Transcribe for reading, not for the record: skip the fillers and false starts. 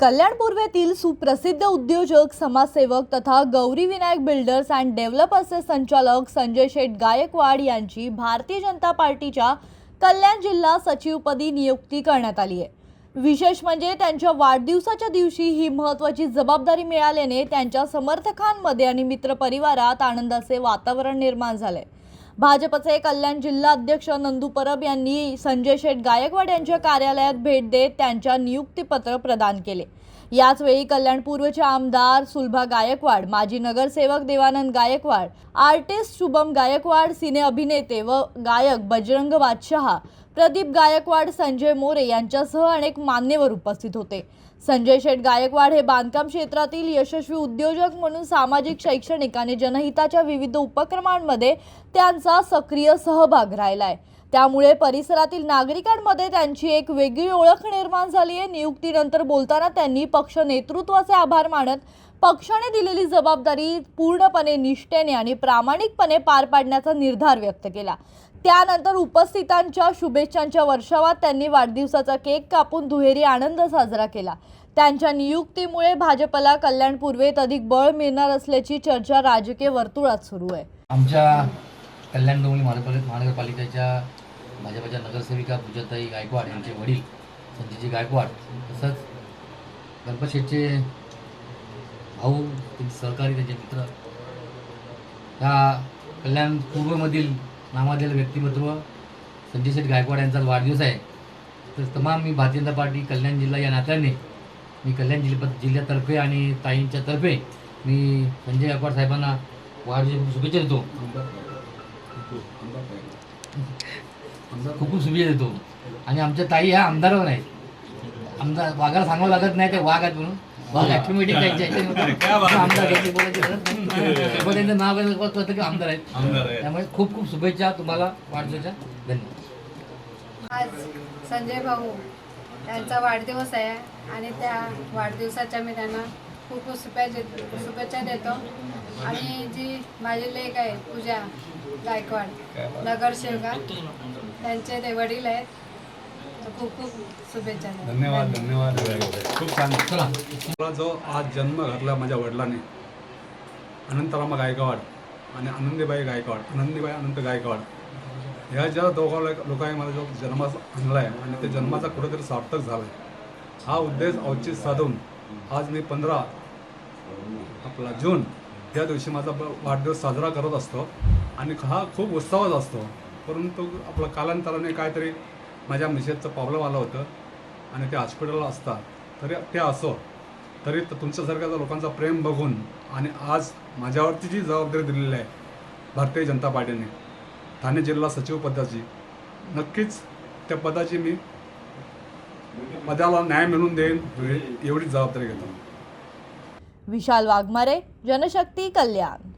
कल्याण पूर्वेतील सुप्रसिद्ध उद्योजक, समाजसेवक तथा गौरी विनायक बिल्डर्स अँड डेव्हलपर्सचे संचालक संजय शेठ गायकवाड यांची भारतीय जनता पार्टीच्या कल्याण जिल्हा सचिवपदी नियुक्ती करण्यात आली आहे। विशेष म्हणजे त्यांच्या वाढदिवसाच्या दिवशी ही महत्त्वाची जबाबदारी मिळाल्याने त्यांच्या समर्थकांमध्ये आणि मित्रपरिवारात आनंदाचे वातावरण निर्माण झाले। भाजपचे कल्याण जिल्हा अध्यक्ष नंदू परब यांनी संजय शेठ गायकवाड यांच्या कार्यालयात भेट देत त्यांच्या नियुक्तीपत्र प्रदान केले। याच वेळी कल्याण पूर्वचे आमदार सुलभा गायकवाड, माजी नगरसेवक देवानंद गायकवाड, आर्टिस्ट शुभम गायकवाड, सिने अभिनेते व गायक बजरंग बादशाह, प्रदीप गायकवाड, संजय मोरे यांच्यासह अनेक मान्यवर उपस्थित होते। संजय शेठ गायकवाड हे बांधकाम क्षेत्रातील यशस्वी उद्योजक म्हणून सामाजिक, शैक्षणिक आणि जनहिताच्या विविध उपक्रमांमध्ये त्यांचा सक्रिय सहभाग राहिलाय। त्यामुळे परिसरातील नागरिकांमध्ये त्यांची एक वेगळी ओळख निर्माण झाली आहे। नियुक्तीनंतर बोलताना त्यांनी पक्ष नेतृत्वाचे आभार मानत पक्षाने दिलेली जबाबदारी पूर्णपणे निष्ठेने आणि प्रामाणिकपणे पार पाडण्याचा निर्धार व्यक्त केला। त्यानंतर उपस्थितांच्या शुभेच्छांच्या वर्षावात त्यांनी वाढदिवसाचा केक कापून दुहेरी आनंद साजरा केला। त्यांच्या नियुक्तीमुळे भाजपला कल्याण पूर्वेत अधिक बळ मिळणार असल्याची चर्चा राजकीय वर्तुळात सुरू आहे। आमच्या कल्याण डोंबिवली महानगरपालिकेच्या भाजपच्या नगरसेविका पूजाताई गायकवाड यांचे वडील संजयजी गायकवाड, तसंच गणपत शेठचे भाऊ, त्यांचे सहकारी, त्यांचे मित्र, ह्या कल्याण पूर्वमधील नामाधेय व्यक्तिमत्व संजय शेठ गायकवाड यांचा वाढदिवस आहे। तर तमाम मी भारतीय जनता पार्टी कल्याण जिल्हा या नात्याने मी कल्याण जिल्ह्यातर्फे आणि ताईंच्या तर्फे मी संजय गायकवाड साहेबांना वाढदिवसाच्या शुभेच्छा देतो, खूप खूप शुभेच्छा देतो। आणि आमच्या ताई ह्या आमदार पण आहेत, आमदार वाघाला सांगावं लागत नाही, ते वाघ आहेत म्हणून वाघ ऑटोमॅटिक आमदार घ्यायचे बोलायचे त्यांचं नाव कळतं की आमदार आहेत। त्यामुळे खूप खूप शुभेच्छा तुम्हाला वाढदिवसाच्या। धन्यवाद। आज संजय भाऊ यांचा वाढदिवस आहे आणि त्या वाढदिवसाच्या मी त्यांना खूप खूप शुभेच्छा देतो। आणि जी माझी लेक आहे पूजा गायकवाड, नगरसेविका, त्यांचे ते वडील आहेत, खूप खूप शुभेच्छा देतो। धन्यवाद धन्यवाद खूप छान। मला जो आज जन्म घातला माझ्या वडिलांनी, अनंतराम गायकवाड आणि आनंदीबाई गायकवाड, आनंदीबाई अनंत गायकवाड, ह्या ज्या दोघा लोकांनी मला जो जन्माचा आणला आहे आणि त्या जन्माचा कुठेतरी सार्थक झाला आहे, हा उद्देश औचित्य साधून आज मी 15 जून या दिवशी माझा वाढदिवस साजरा करत असतो आणि हा खूप उत्सवाचा असतो। परंतु आपलं कालांतराने काहीतरी माझ्या मिसेसचं प्रॉब्लेम आलं होतं आणि ते हॉस्पिटलला असतात, तरी ते असो तरी तुमच्यासारख्या लोकांचा प्रेम बघून आणि आज माझ्यावरती जी जबाबदारी दिलेली आहे भारतीय जनता पार्टीने ठाणे जिल्हा सचिव पदाची, नक्कीच त्या पदाची मी पदाला न्याय मिळवून देईन एवढी जबाबदारी घेतो। विशाल वाघमारे, जनशक्ती, कल्याण।